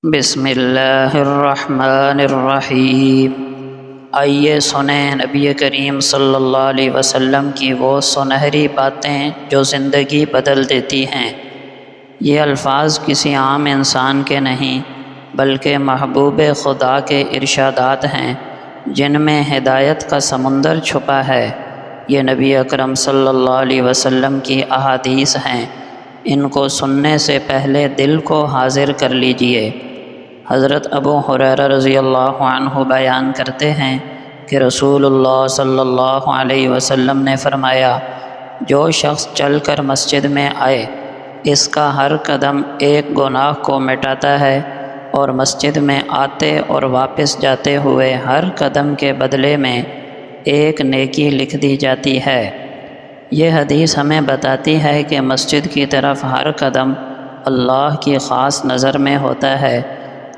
بسم اللہ الرحمن الرحیم۔ آئیے سنیں نبی کریم صلی اللہ علیہ وسلم کی وہ سنہری باتیں جو زندگی بدل دیتی ہیں۔ یہ الفاظ کسی عام انسان کے نہیں بلکہ محبوب خدا کے ارشادات ہیں جن میں ہدایت کا سمندر چھپا ہے۔ یہ نبی اکرم صلی اللہ علیہ وسلم کی احادیث ہیں، ان کو سننے سے پہلے دل کو حاضر کر لیجئے۔ حضرت ابو ہریرہ رضی اللہ عنہ بیان کرتے ہیں کہ رسول اللہ صلی اللہ علیہ وسلم نے فرمایا، جو شخص چل کر مسجد میں آئے اس کا ہر قدم ایک گناہ کو مٹاتا ہے، اور مسجد میں آتے اور واپس جاتے ہوئے ہر قدم کے بدلے میں ایک نیکی لکھ دی جاتی ہے۔ یہ حدیث ہمیں بتاتی ہے کہ مسجد کی طرف ہر قدم اللہ کی خاص نظر میں ہوتا ہے۔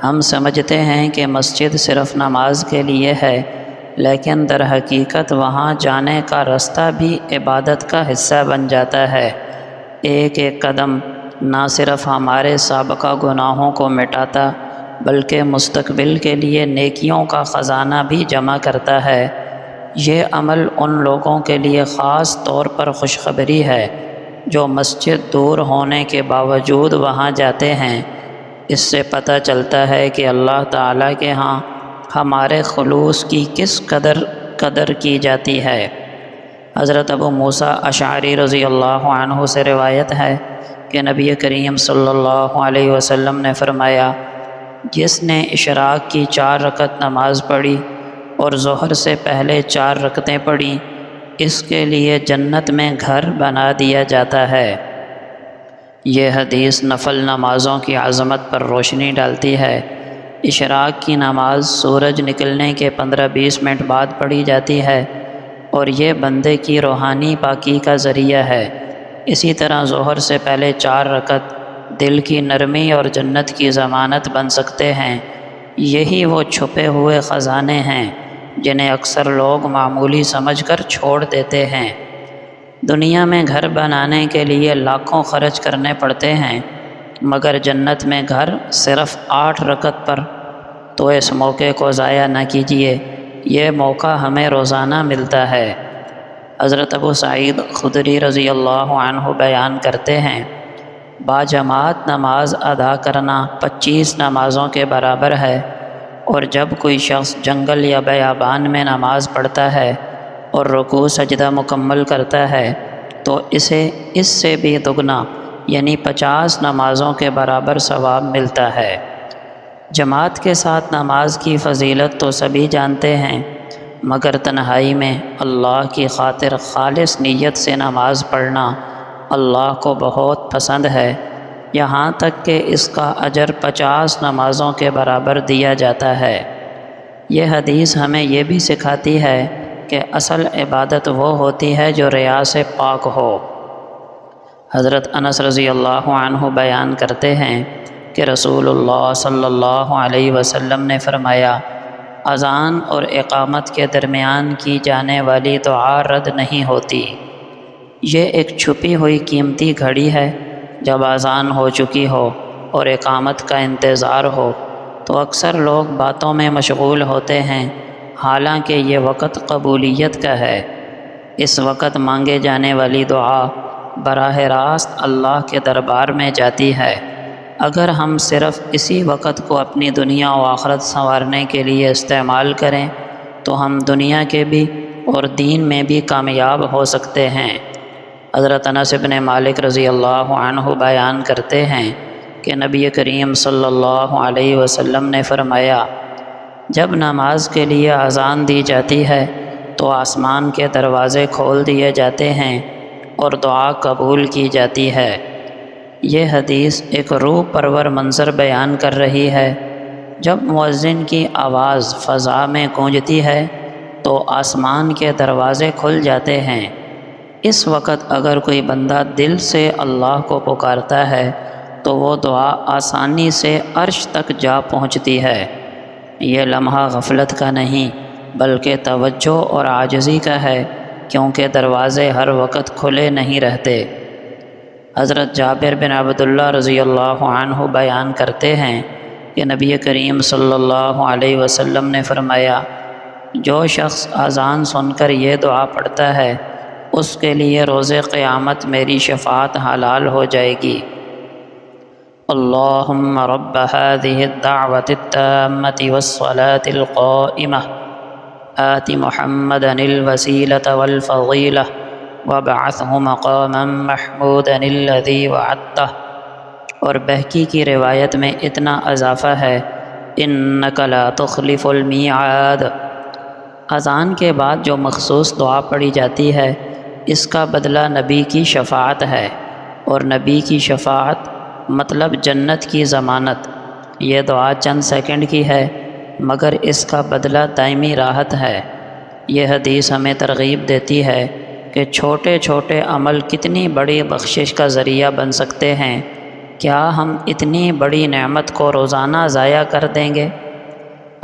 ہم سمجھتے ہیں کہ مسجد صرف نماز کے لیے ہے، لیکن در حقیقت وہاں جانے کا رستہ بھی عبادت کا حصہ بن جاتا ہے۔ ایک ایک قدم نہ صرف ہمارے سابقہ گناہوں کو مٹاتا بلکہ مستقبل کے لیے نیکیوں کا خزانہ بھی جمع کرتا ہے۔ یہ عمل ان لوگوں کے لیے خاص طور پر خوشخبری ہے جو مسجد دور ہونے کے باوجود وہاں جاتے ہیں۔ اس سے پتہ چلتا ہے کہ اللہ تعالیٰ کے ہاں ہمارے خلوص کی کس قدر کی جاتی ہے۔ حضرت ابو موسیٰ اشعری رضی اللہ عنہ سے روایت ہے کہ نبی کریم صلی اللہ علیہ وسلم نے فرمایا، جس نے اشراق کی 4 رکعت نماز پڑھی اور ظہر سے پہلے 4 رکعتیں پڑھیں، اس کے لیے جنت میں گھر بنا دیا جاتا ہے۔ یہ حدیث نفل نمازوں کی عظمت پر روشنی ڈالتی ہے۔ اشراق کی نماز سورج نکلنے کے 15-20 منٹ بعد پڑھی جاتی ہے اور یہ بندے کی روحانی پاکی کا ذریعہ ہے۔ اسی طرح ظہر سے پہلے 4 رکعت دل کی نرمی اور جنت کی ضمانت بن سکتے ہیں۔ یہی وہ چھپے ہوئے خزانے ہیں جنہیں اکثر لوگ معمولی سمجھ کر چھوڑ دیتے ہیں۔ دنیا میں گھر بنانے کے لیے لاکھوں خرچ کرنے پڑتے ہیں، مگر جنت میں گھر صرف 8 رکعت پر۔ تو اس موقع کو ضائع نہ کیجیے، یہ موقع ہمیں روزانہ ملتا ہے۔ حضرت ابو سعید خدری رضی اللہ عنہ بیان کرتے ہیں، باجماعت نماز ادا کرنا 25 نمازوں کے برابر ہے، اور جب کوئی شخص جنگل یا بیابان میں نماز پڑھتا ہے اور رکوع سجدہ مکمل کرتا ہے تو اسے اس سے بھی دگنا یعنی 50 نمازوں کے برابر ثواب ملتا ہے۔ جماعت کے ساتھ نماز کی فضیلت تو سبھی جانتے ہیں، مگر تنہائی میں اللہ کی خاطر خالص نیت سے نماز پڑھنا اللہ کو بہت پسند ہے، یہاں تک کہ اس کا اجر 50 نمازوں کے برابر دیا جاتا ہے۔ یہ حدیث ہمیں یہ بھی سکھاتی ہے کہ اصل عبادت وہ ہوتی ہے جو ریا سے پاک ہو۔ حضرت انس رضی اللہ عنہ بیان کرتے ہیں کہ رسول اللہ صلی اللہ علیہ وسلم نے فرمایا، اذان اور اقامت کے درمیان کی جانے والی دعا رد نہیں ہوتی۔ یہ ایک چھپی ہوئی قیمتی گھڑی ہے۔ جب اذان ہو چکی ہو اور اقامت کا انتظار ہو تو اکثر لوگ باتوں میں مشغول ہوتے ہیں، حالانکہ یہ وقت قبولیت کا ہے۔ اس وقت مانگے جانے والی دعا براہ راست اللہ کے دربار میں جاتی ہے۔ اگر ہم صرف اسی وقت کو اپنی دنیا و آخرت سنوارنے کے لیے استعمال کریں تو ہم دنیا کے بھی اور دین میں بھی کامیاب ہو سکتے ہیں۔ حضرت انس بن مالک رضی اللہ عنہ بیان کرتے ہیں کہ نبی کریم صلی اللہ علیہ وسلم نے فرمایا، جب نماز کے لیے اذان دی جاتی ہے تو آسمان کے دروازے کھول دیے جاتے ہیں اور دعا قبول کی جاتی ہے۔ یہ حدیث ایک روح پرور منظر بیان کر رہی ہے۔ جب مؤذن کی آواز فضا میں گونجتی ہے تو آسمان کے دروازے کھل جاتے ہیں۔ اس وقت اگر کوئی بندہ دل سے اللہ کو پکارتا ہے تو وہ دعا آسانی سے عرش تک جا پہنچتی ہے۔ یہ لمحہ غفلت کا نہیں بلکہ توجہ اور عاجزی کا ہے، کیونکہ دروازے ہر وقت کھلے نہیں رہتے۔ حضرت جابر بن عبداللہ رضی اللہ عنہ بیان کرتے ہیں کہ نبی کریم صلی اللہ علیہ وسلم نے فرمایا، جو شخص اذان سن کر یہ دعا پڑھتا ہے اس کے لیے روز قیامت میری شفاعت حلال ہو جائے گی۔ اللہم رب هذه الدعوة التامة والصلاة القائمة آت محمدا الوسیلة والفضیلة وابعثه مقاما محمودا الذی وعدتہ۔ اور بہقی کی روایت میں اتنا اضافہ ہے، انک لا تخلف المیعاد۔ اذان کے بعد جو مخصوص دعا پڑھی جاتی ہے اس کا بدلہ نبی کی شفاعت ہے، اور نبی کی شفاعت مطلب جنت کی ضمانت۔ یہ دعا چند سیکنڈ کی ہے مگر اس کا بدلہ دائمی راحت ہے۔ یہ حدیث ہمیں ترغیب دیتی ہے کہ چھوٹے چھوٹے عمل کتنی بڑی بخشش کا ذریعہ بن سکتے ہیں۔ کیا ہم اتنی بڑی نعمت کو روزانہ ضائع کر دیں گے؟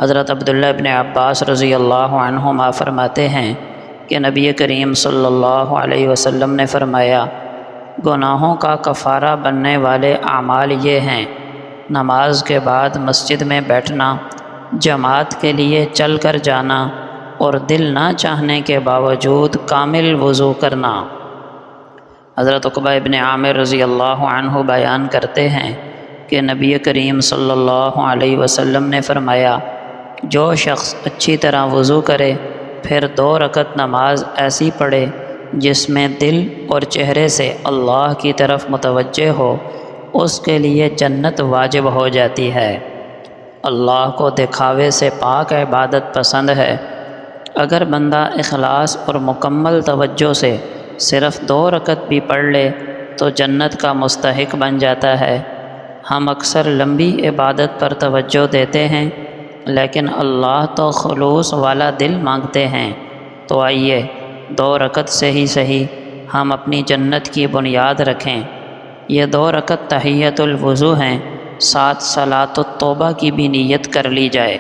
حضرت عبداللہ ابن عباس رضی اللہ عنہما فرماتے ہیں کہ نبی کریم صلی اللہ علیہ وسلم نے فرمایا، گناہوں کا کفارہ بننے والے اعمال یہ ہیں: نماز کے بعد مسجد میں بیٹھنا، جماعت کے لیے چل کر جانا، اور دل نہ چاہنے کے باوجود کامل وضو کرنا۔ حضرت عقبہ ابن عامر رضی اللہ عنہ بیان کرتے ہیں کہ نبی کریم صلی اللہ علیہ وسلم نے فرمایا، جو شخص اچھی طرح وضو کرے پھر 2 رکعت نماز ایسی پڑھے جس میں دل اور چہرے سے اللہ کی طرف متوجہ ہو، اس کے لیے جنت واجب ہو جاتی ہے۔ اللہ کو دکھاوے سے پاک عبادت پسند ہے۔ اگر بندہ اخلاص اور مکمل توجہ سے صرف 2 رکعت بھی پڑھ لے تو جنت کا مستحق بن جاتا ہے۔ ہم اکثر لمبی عبادت پر توجہ دیتے ہیں لیکن اللہ تو خلوص والا دل مانگتے ہیں۔ تو آئیے 2 رکعت سے ہی صحیح ہم اپنی جنت کی بنیاد رکھیں۔ یہ 2 رکعت تحیۃ الوضو ہیں، ساتھ صلاۃ التوبہ کی بھی نیت کر لی جائے۔